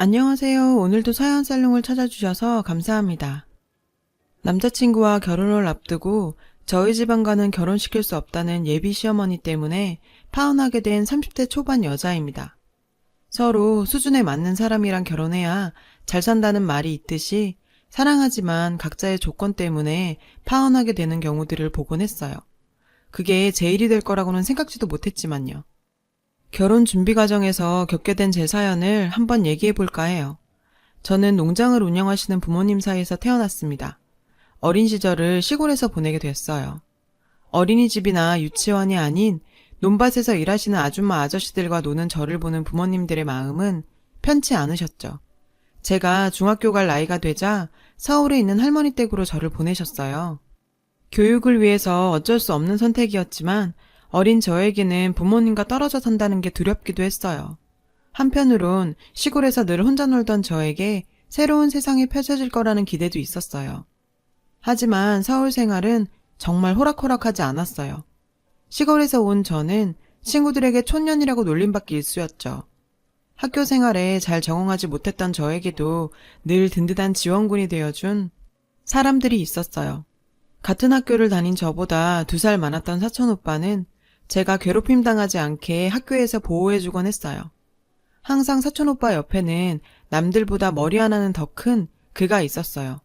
안녕하세요. 오늘도 사연 살롱을 찾아주셔서 감사합니다. 남자친구와 결혼을 앞두고 저희 집안과는 결혼시킬 수 없다는 예비 시어머니 때문에 파혼하게 된 30대 초반 여자입니다. 서로 수준에 맞는 사람이랑 결혼해야 잘 산다는 말이 있듯이 사랑하지만 각자의 조건 때문에 파혼하게 되는 경우들을 보곤 했어요. 그게 제 일이 될 거라고는 생각지도 못했지만요. 결혼 준비 과정에서 겪게 된 제 사연을 한번 얘기해 볼까 해요. 저는 농장을 운영하시는 부모님 사이에서 태어났습니다. 어린 시절을 시골에서 보내게 됐어요. 어린이집이나 유치원이 아닌 논밭에서 일하시는 아줌마 아저씨들과 노는 저를 보는 부모님들의 마음은 편치 않으셨죠. 제가 중학교 갈 나이가 되자 서울에 있는 할머니 댁으로 저를 보내셨어요. 교육을 위해서 어쩔 수 없는 선택이었지만 어린 저에게는 부모님과 떨어져 산다는 게 두렵기도 했어요. 한편으론 시골에서 늘 혼자 놀던 저에게 새로운 세상이 펼쳐질 거라는 기대도 있었어요. 하지만 서울 생활은 정말 호락호락하지 않았어요. 시골에서 온 저는 친구들에게 촌년이라고 놀림받기 일쑤였죠. 학교 생활에 잘 적응하지 못했던 저에게도 늘 든든한 지원군이 되어준 사람들이 있었어요. 같은 학교를 다닌 저보다 2살 많았던 사촌 오빠는 제가 괴롭힘 당하지 않게 학교에서 보호해주곤 했어요. 항상 사촌 오빠 옆에는 남들보다 머리 하나는 더 큰 그가 있었어요.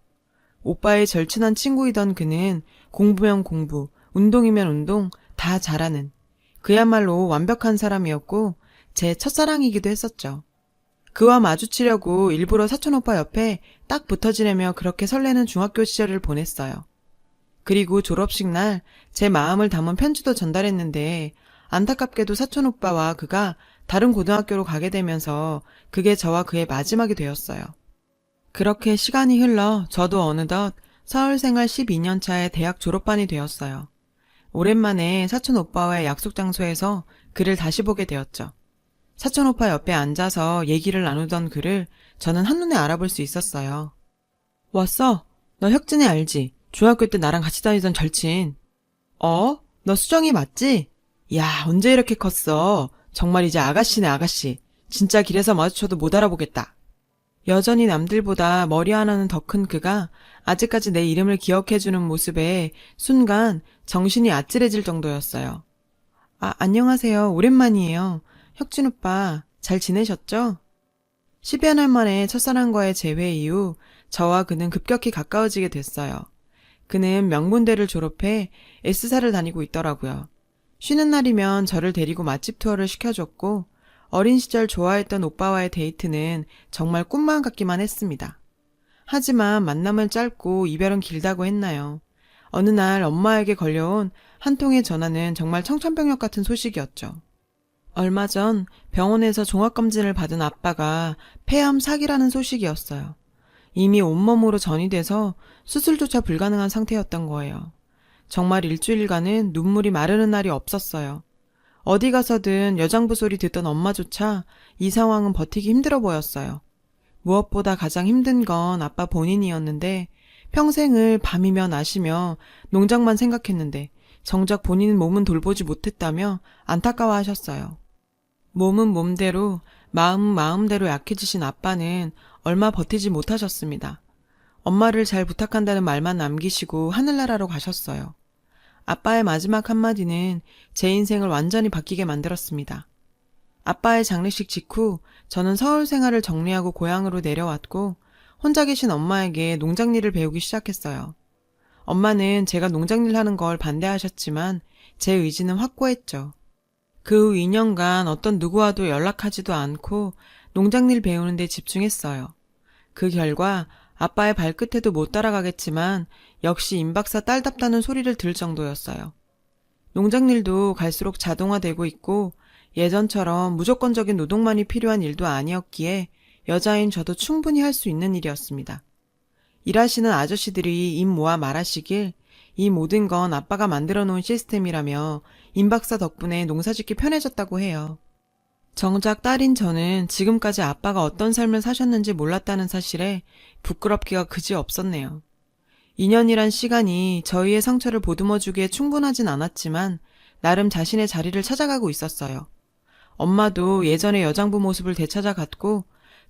오빠의 절친한 친구이던 그는 공부면 공부, 운동이면 운동 다 잘하는 그야말로 완벽한 사람이었고 제 첫사랑이기도 했었죠. 그와 마주치려고 일부러 사촌 오빠 옆에 딱 붙어 지내며 그렇게 설레는 중학교 시절을 보냈어요. 그리고 졸업식 날 제 마음을 담은 편지도 전달했는데 안타깝게도 사촌 오빠와 그가 다른 고등학교로 가게 되면서 그게 저와 그의 마지막이 되었어요. 그렇게 시간이 흘러 저도 어느덧 서울 생활 12년 차에 대학 졸업반이 되었어요. 오랜만에 사촌 오빠와의 약속 장소에서 그를 다시 보게 되었죠. 사촌 오빠 옆에 앉아서 얘기를 나누던 그를 저는 한눈에 알아볼 수 있었어요. 왔어? 너 혁진이 알지? 중학교 때 나랑 같이 다니던 절친. 너 수정이 맞지? 야, 언제 이렇게 컸어? 정말 이제 아가씨네, 아가씨. 진짜 길에서 마주쳐도 못 알아보겠다. 여전히 남들보다 머리 하나는 더 큰 그가 아직까지 내 이름을 기억해주는 모습에 순간 정신이 아찔해질 정도였어요. 안녕하세요. 오랜만이에요. 혁진 오빠, 잘 지내셨죠? 10여 년 만에 첫사랑과의 재회 이후 저와 그는 급격히 가까워지게 됐어요. 그는 명문대를 졸업해 S사를 다니고 있더라고요. 쉬는 날이면 저를 데리고 맛집 투어를 시켜줬고 어린 시절 좋아했던 오빠와의 데이트는 정말 꿈만 같기만 했습니다. 하지만 만남은 짧고 이별은 길다고 했나요? 어느 날 엄마에게 걸려온 한 통의 전화는 정말 청천벽력 같은 소식이었죠. 얼마 전 병원에서 종합검진을 받은 아빠가 폐암 사기라는 소식이었어요. 이미 온몸으로 전이 돼서 수술조차 불가능한 상태였던 거예요. 정말 일주일간은 눈물이 마르는 날이 없었어요. 어디 가서든 여장부 소리 듣던 엄마조차 이 상황은 버티기 힘들어 보였어요. 무엇보다 가장 힘든 건 아빠 본인이었는데 평생을 밤이며 낮이며 농장만 생각했는데 정작 본인 몸은 돌보지 못했다며 안타까워하셨어요. 몸은 몸대로 마음은 마음대로 약해지신 아빠는 얼마 버티지 못하셨습니다. 엄마를 잘 부탁한다는 말만 남기시고 하늘나라로 가셨어요. 아빠의 마지막 한마디는 제 인생을 완전히 바뀌게 만들었습니다. 아빠의 장례식 직후 저는 서울 생활을 정리하고 고향으로 내려왔고 혼자 계신 엄마에게 농장일을 배우기 시작했어요. 엄마는 제가 농장일 하는 걸 반대하셨지만 제 의지는 확고했죠. 그 후 2년간 어떤 누구와도 연락하지도 않고 농장일 배우는 데 집중했어요. 그 결과 아빠의 발끝에도 못 따라가겠지만 역시 임박사 딸답다는 소리를 들을 정도였어요. 농장일도 갈수록 자동화되고 있고 예전처럼 무조건적인 노동만이 필요한 일도 아니었기에 여자인 저도 충분히 할 수 있는 일이었습니다. 일하시는 아저씨들이 입 모아 말하시길 이 모든 건 아빠가 만들어 놓은 시스템이라며 임박사 덕분에 농사짓기 편해졌다고 해요. 정작 딸인 저는 지금까지 아빠가 어떤 삶을 사셨는지 몰랐다는 사실에 부끄럽기가 그지 없었네요. 2년이란 시간이 저희의 상처를 보듬어주기에 충분하진 않았지만 나름 자신의 자리를 찾아가고 있었어요. 엄마도 예전의 여장부 모습을 되찾아갔고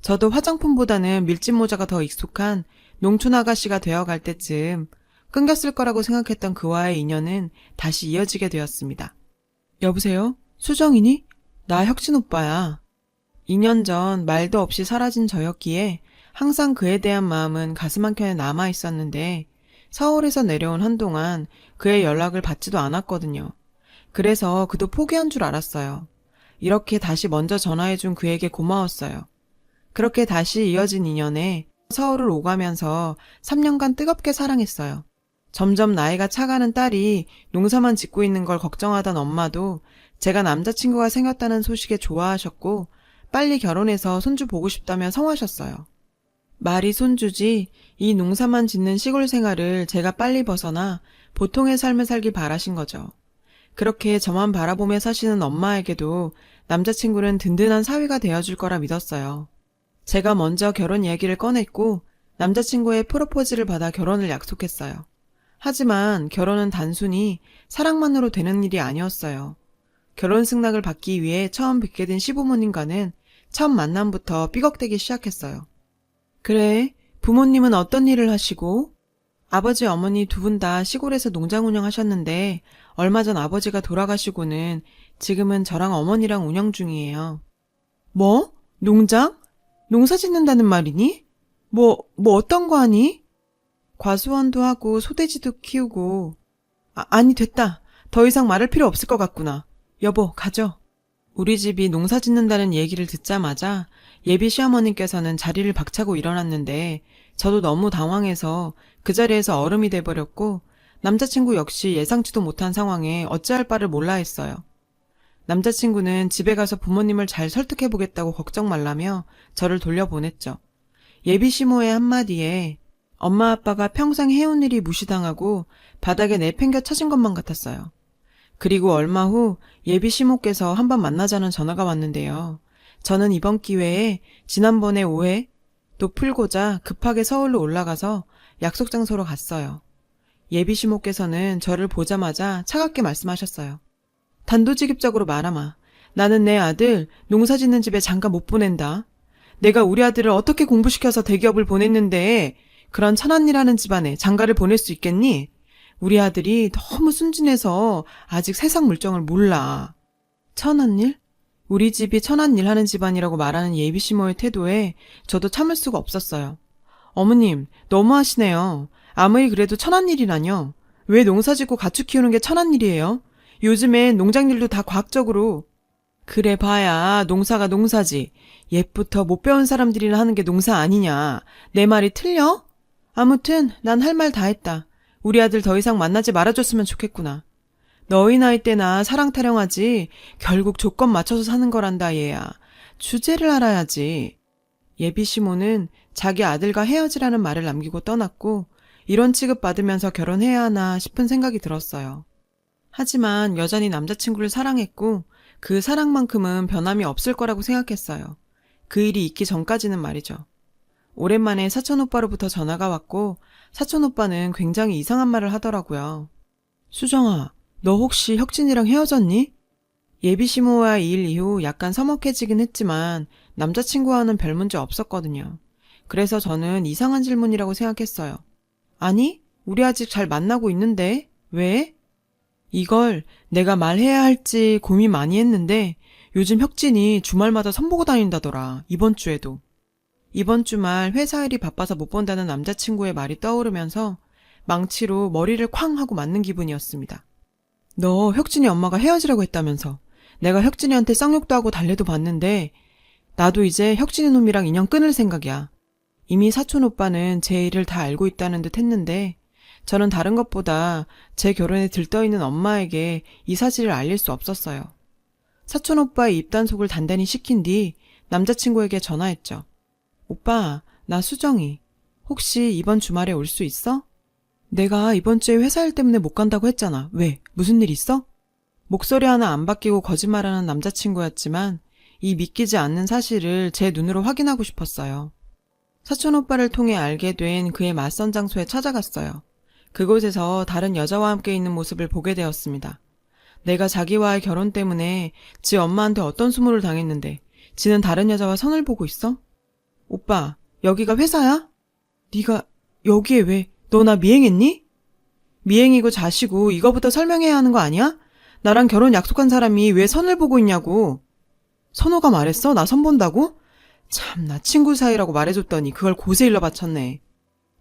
저도 화장품보다는 밀짚 모자가 더 익숙한 농촌 아가씨가 되어갈 때쯤 끊겼을 거라고 생각했던 그와의 인연은 다시 이어지게 되었습니다. 여보세요? 수정이니? 나 혁진 오빠야. 2년 전 말도 없이 사라진 저였기에 항상 그에 대한 마음은 가슴 한켠에 남아 있었는데 서울에서 내려온 한동안 그의 연락을 받지도 않았거든요. 그래서 그도 포기한 줄 알았어요. 이렇게 다시 먼저 전화해준 그에게 고마웠어요. 그렇게 다시 이어진 인연에 서울을 오가면서 3년간 뜨겁게 사랑했어요. 점점 나이가 차가는 딸이 농사만 짓고 있는 걸 걱정하던 엄마도 제가 남자친구가 생겼다는 소식에 좋아하셨고 빨리 결혼해서 손주 보고 싶다며 성하셨어요. 말이 손주지 이 농사만 짓는 시골 생활을 제가 빨리 벗어나 보통의 삶을 살길 바라신 거죠. 그렇게 저만 바라보며 사시는 엄마에게도 남자친구는 든든한 사위가 되어줄 거라 믿었어요. 제가 먼저 결혼 이야기를 꺼냈고 남자친구의 프로포즈를 받아 결혼을 약속했어요. 하지만 결혼은 단순히 사랑만으로 되는 일이 아니었어요. 결혼 승낙을 받기 위해 처음 뵙게 된 시부모님과는 첫 만남부터 삐걱대기 시작했어요. 그래, 부모님은 어떤 일을 하시고? 아버지, 어머니 두 분 다 시골에서 농장 운영하셨는데 얼마 전 아버지가 돌아가시고는 지금은 저랑 어머니랑 운영 중이에요. 뭐? 농장? 농사 짓는다는 말이니? 뭐 어떤 거 하니? 과수원도 하고 소돼지도 키우고. 아니 됐다. 더 이상 말할 필요 없을 것 같구나. 여보, 가죠. 우리 집이 농사 짓는다는 얘기를 듣자마자 예비 시어머님께서는 자리를 박차고 일어났는데 저도 너무 당황해서 그 자리에서 얼음이 돼버렸고 남자친구 역시 예상치도 못한 상황에 어찌할 바를 몰라 했어요. 남자친구는 집에 가서 부모님을 잘 설득해보겠다고 걱정 말라며 저를 돌려보냈죠. 예비 시모의 한마디에 엄마 아빠가 평생 해온 일이 무시당하고 바닥에 내팽겨 쳐진 것만 같았어요. 그리고 얼마 후 예비 시모께서 한번 만나자는 전화가 왔는데요. 저는 이번 기회에 지난번의 오해 또 풀고자 급하게 서울로 올라가서 약속 장소로 갔어요. 예비 시모께서는 저를 보자마자 차갑게 말씀하셨어요. 단도직입적으로 말하마. 나는 내 아들 농사 짓는 집에 장가 못 보낸다. 내가 우리 아들을 어떻게 공부시켜서 대기업을 보냈는데 그런 천안이라는 집안에 장가를 보낼 수 있겠니? 우리 아들이 너무 순진해서 아직 세상 물정을 몰라. 천안일? 우리 집이 천안일 하는 집안이라고 말하는 예비 시모의 태도에 저도 참을 수가 없었어요. 어머님, 너무하시네요. 아무리 그래도 천안일이라뇨. 왜 농사짓고 가축 키우는 게 천안일이에요? 요즘엔 농장일도 다 과학적으로. 그래 봐야 농사가 농사지. 옛부터 못 배운 사람들이나 하는 게 농사 아니냐. 내 말이 틀려? 아무튼 난 할 말 다 했다. 우리 아들 더 이상 만나지 말아줬으면 좋겠구나. 너희 나이 때나 사랑 타령하지 결국 조건 맞춰서 사는 거란다 얘야. 주제를 알아야지. 예비 시모는 자기 아들과 헤어지라는 말을 남기고 떠났고 이런 취급 받으면서 결혼해야 하나 싶은 생각이 들었어요. 하지만 여전히 남자친구를 사랑했고 그 사랑만큼은 변함이 없을 거라고 생각했어요. 그 일이 있기 전까지는 말이죠. 오랜만에 사촌오빠로부터 전화가 왔고 사촌오빠는 굉장히 이상한 말을 하더라고요. 수정아, 너 혹시 혁진이랑 헤어졌니? 예비 시모와 이 일 이후 약간 서먹해지긴 했지만 남자친구와는 별 문제 없었거든요. 그래서 저는 이상한 질문이라고 생각했어요. 아니, 우리 아직 잘 만나고 있는데 왜? 이걸 내가 말해야 할지 고민 많이 했는데 요즘 혁진이 주말마다 선보고 다닌다더라. 이번 주에도. 이번 주말 회사 일이 바빠서 못 본다는 남자친구의 말이 떠오르면서 망치로 머리를 쾅 하고 맞는 기분이었습니다. 너 혁진이 엄마가 헤어지라고 했다면서. 내가 혁진이한테 쌍욕도 하고 달래도 봤는데 나도 이제 혁진이 놈이랑 인연 끊을 생각이야. 이미 사촌 오빠는 제 일을 다 알고 있다는 듯 했는데 저는 다른 것보다 제 결혼에 들떠있는 엄마에게 이 사실을 알릴 수 없었어요. 사촌 오빠의 입단속을 단단히 시킨 뒤 남자친구에게 전화했죠. 오빠, 나 수정이. 혹시 이번 주말에 올 수 있어? 내가 이번 주에 회사 일 때문에 못 간다고 했잖아. 왜? 무슨 일 있어? 목소리 하나 안 바뀌고 거짓말하는 남자친구였지만 이 믿기지 않는 사실을 제 눈으로 확인하고 싶었어요. 사촌 오빠를 통해 알게 된 그의 맞선 장소에 찾아갔어요. 그곳에서 다른 여자와 함께 있는 모습을 보게 되었습니다. 내가 자기와의 결혼 때문에 지 엄마한테 어떤 수모를 당했는데 지는 다른 여자와 선을 보고 있어? 오빠, 여기가 회사야? 네가 여기에 왜? 너 나 미행했니? 미행이고 자시고 이거부터 설명해야 하는 거 아니야? 나랑 결혼 약속한 사람이 왜 선을 보고 있냐고. 선호가 말했어? 나 선 본다고? 참나 친구 사이라고 말해줬더니 그걸 고세 일러 바쳤네.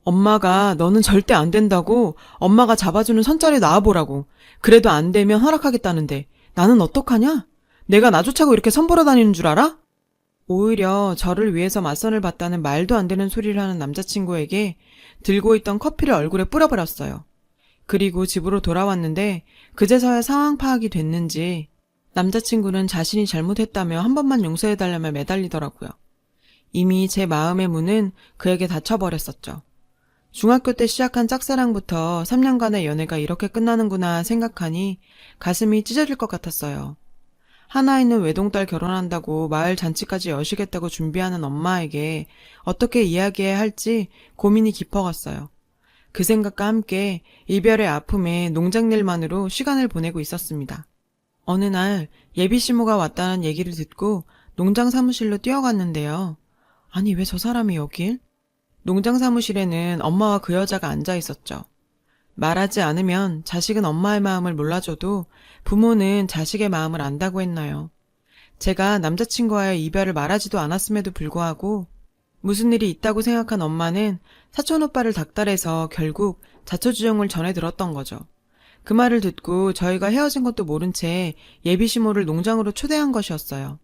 엄마가 너는 절대 안 된다고 엄마가 잡아주는 선자리에 나와보라고. 그래도 안 되면 허락하겠다는데 나는 어떡하냐? 내가 나조차고 이렇게 선보러 다니는 줄 알아? 오히려 저를 위해서 맞선을 봤다는 말도 안 되는 소리를 하는 남자친구에게 들고 있던 커피를 얼굴에 뿌려버렸어요. 그리고 집으로 돌아왔는데 그제서야 상황 파악이 됐는지 남자친구는 자신이 잘못했다며 한 번만 용서해달라며 매달리더라고요. 이미 제 마음의 문은 그에게 닫혀버렸었죠. 중학교 때 시작한 짝사랑부터 3년간의 연애가 이렇게 끝나는구나 생각하니 가슴이 찢어질 것 같았어요. 하나 있는 외동딸 결혼한다고 마을 잔치까지 여시겠다고 준비하는 엄마에게 어떻게 이야기해야 할지 고민이 깊어갔어요. 그 생각과 함께 이별의 아픔에 농장일만으로 시간을 보내고 있었습니다. 어느 날 예비 시모가 왔다는 얘기를 듣고 농장 사무실로 뛰어갔는데요. 아니 왜 저 사람이 여길? 농장 사무실에는 엄마와 그 여자가 앉아 있었죠. 말하지 않으면 자식은 엄마의 마음을 몰라줘도 부모는 자식의 마음을 안다고 했나요? 제가 남자친구와의 이별을 말하지도 않았음에도 불구하고 무슨 일이 있다고 생각한 엄마는 사촌 오빠를 닥달해서 결국 자초지종을 전해 들었던 거죠. 그 말을 듣고 저희가 헤어진 것도 모른 채 예비 시모를 농장으로 초대한 것이었어요.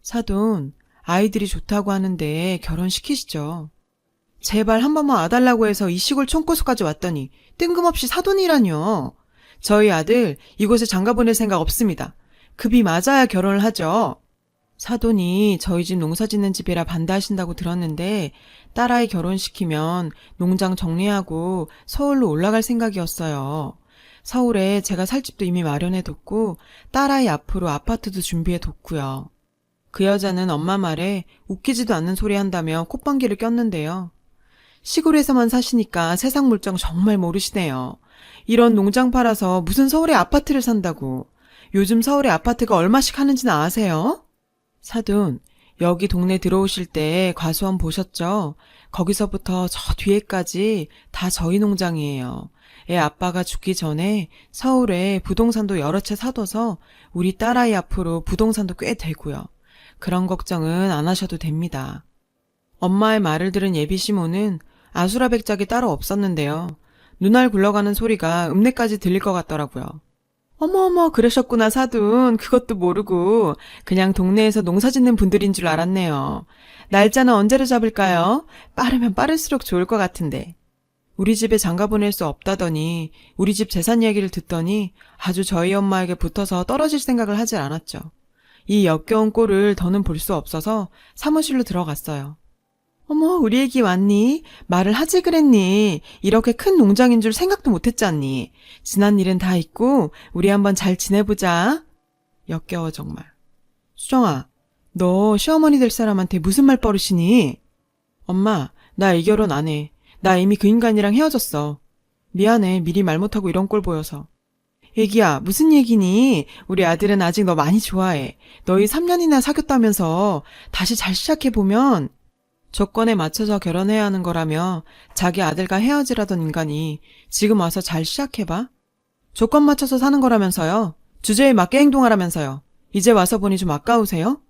사돈, 아이들이 좋다고 하는데 결혼시키시죠. 제발 한 번만 와달라고 해서 이 시골 촌고수까지 왔더니 뜬금없이 사돈이라뇨. 저희 아들 이곳에 장가 보낼 생각 없습니다. 급이 맞아야 결혼을 하죠. 사돈이 저희 집 농사 짓는 집이라 반대하신다고 들었는데 딸아이 결혼시키면 농장 정리하고 서울로 올라갈 생각이었어요. 서울에 제가 살 집도 이미 마련해뒀고 딸아이 앞으로 아파트도 준비해뒀고요. 그 여자는 엄마 말에 웃기지도 않는 소리 한다며 콧방귀를 꼈는데요. 시골에서만 사시니까 세상 물정 정말 모르시네요. 이런 농장 팔아서 무슨 서울에 아파트를 산다고. 요즘 서울에 아파트가 얼마씩 하는지는 아세요? 사돈, 여기 동네 들어오실 때 과수원 보셨죠? 거기서부터 저 뒤에까지 다 저희 농장이에요. 애 아빠가 죽기 전에 서울에 부동산도 여러 채 사둬서 우리 딸아이 앞으로 부동산도 꽤 되고요. 그런 걱정은 안 하셔도 됩니다. 엄마의 말을 들은 예비 시모는 아수라백작이 따로 없었는데요. 눈알 굴러가는 소리가 읍내까지 들릴 것 같더라고요. 어머어머 그러셨구나 사돈. 그것도 모르고 그냥 동네에서 농사 짓는 분들인 줄 알았네요. 날짜는 언제로 잡을까요? 빠르면 빠를수록 좋을 것 같은데. 우리 집에 장가 보낼 수 없다더니 우리 집 재산 얘기를 듣더니 아주 저희 엄마에게 붙어서 떨어질 생각을 하질 않았죠. 이 역겨운 꼴을 더는 볼 수 없어서 사무실로 들어갔어요. 어머 우리 애기 왔니? 말을 하지 그랬니? 이렇게 큰 농장인 줄 생각도 못했잖니? 지난 일은 다 잊고 우리 한번 잘 지내보자. 역겨워 정말. 수정아, 너 시어머니 될 사람한테 무슨 말버릇이니? 엄마, 나 이 결혼 안 해. 나 이미 그 인간이랑 헤어졌어. 미안해, 미리 말 못하고 이런 꼴 보여서. 애기야, 무슨 얘기니? 우리 아들은 아직 너 많이 좋아해. 너희 3년이나 사귀었다면서 다시 잘 시작해보면 조건에 맞춰서 결혼해야 하는 거라며 자기 아들과 헤어지라던 인간이 지금 와서 잘 시작해봐? 조건 맞춰서 사는 거라면서요. 주제에 맞게 행동하라면서요. 이제 와서 보니 좀 아까우세요?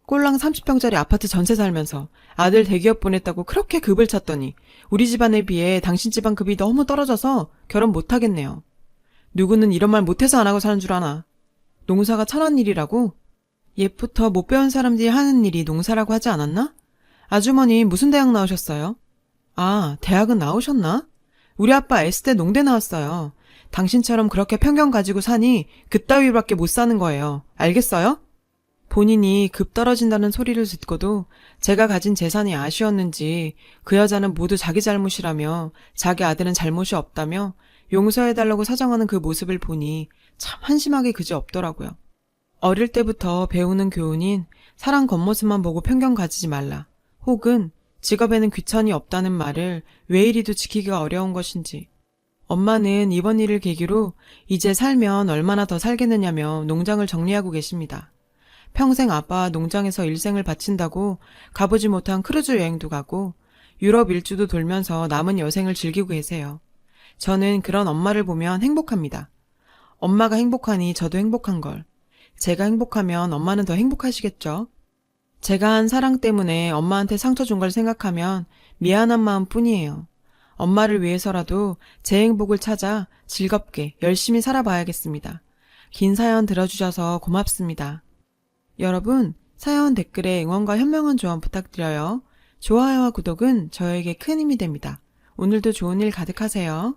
꼴랑 30평짜리 아파트 전세 살면서 아들 대기업 보냈다고 그렇게 급을 찼더니 우리 집안에 비해 당신 집안 급이 너무 떨어져서 결혼 못하겠네요. 누구는 이런 말 못해서 안 하고 사는 줄 아나. 농사가 천한 일이라고? 옛부터 못 배운 사람들이 하는 일이 농사라고 하지 않았나? 아주머니 무슨 대학 나오셨어요? 아, 대학은 나오셨나? 우리 아빠 S대 농대 나왔어요. 당신처럼 그렇게 편견 가지고 사니 그따위밖에 못 사는 거예요. 알겠어요? 본인이 급 떨어진다는 소리를 듣고도 제가 가진 재산이 아쉬웠는지 그 여자는 모두 자기 잘못이라며 자기 아들은 잘못이 없다며 용서해달라고 사정하는 그 모습을 보니 참 한심하게 그지없더라고요. 어릴 때부터 배우는 교훈인 사람 겉모습만 보고 편견 가지지 말라. 혹은 직업에는 귀천이 없다는 말을 왜 이리도 지키기가 어려운 것인지. 엄마는 이번 일을 계기로 이제 살면 얼마나 더 살겠느냐며 농장을 정리하고 계십니다. 평생 아빠와 농장에서 일생을 바친다고 가보지 못한 크루즈 여행도 가고 유럽 일주도 돌면서 남은 여생을 즐기고 계세요. 저는 그런 엄마를 보면 행복합니다. 엄마가 행복하니 저도 행복한 걸. 제가 행복하면 엄마는 더 행복하시겠죠? 제가 한 사랑 때문에 엄마한테 상처 준 걸 생각하면 미안한 마음 뿐이에요. 엄마를 위해서라도 제 행복을 찾아 즐겁게 열심히 살아봐야겠습니다. 긴 사연 들어주셔서 고맙습니다. 여러분, 사연 댓글에 응원과 현명한 조언 부탁드려요. 좋아요와 구독은 저에게 큰 힘이 됩니다. 오늘도 좋은 일 가득하세요.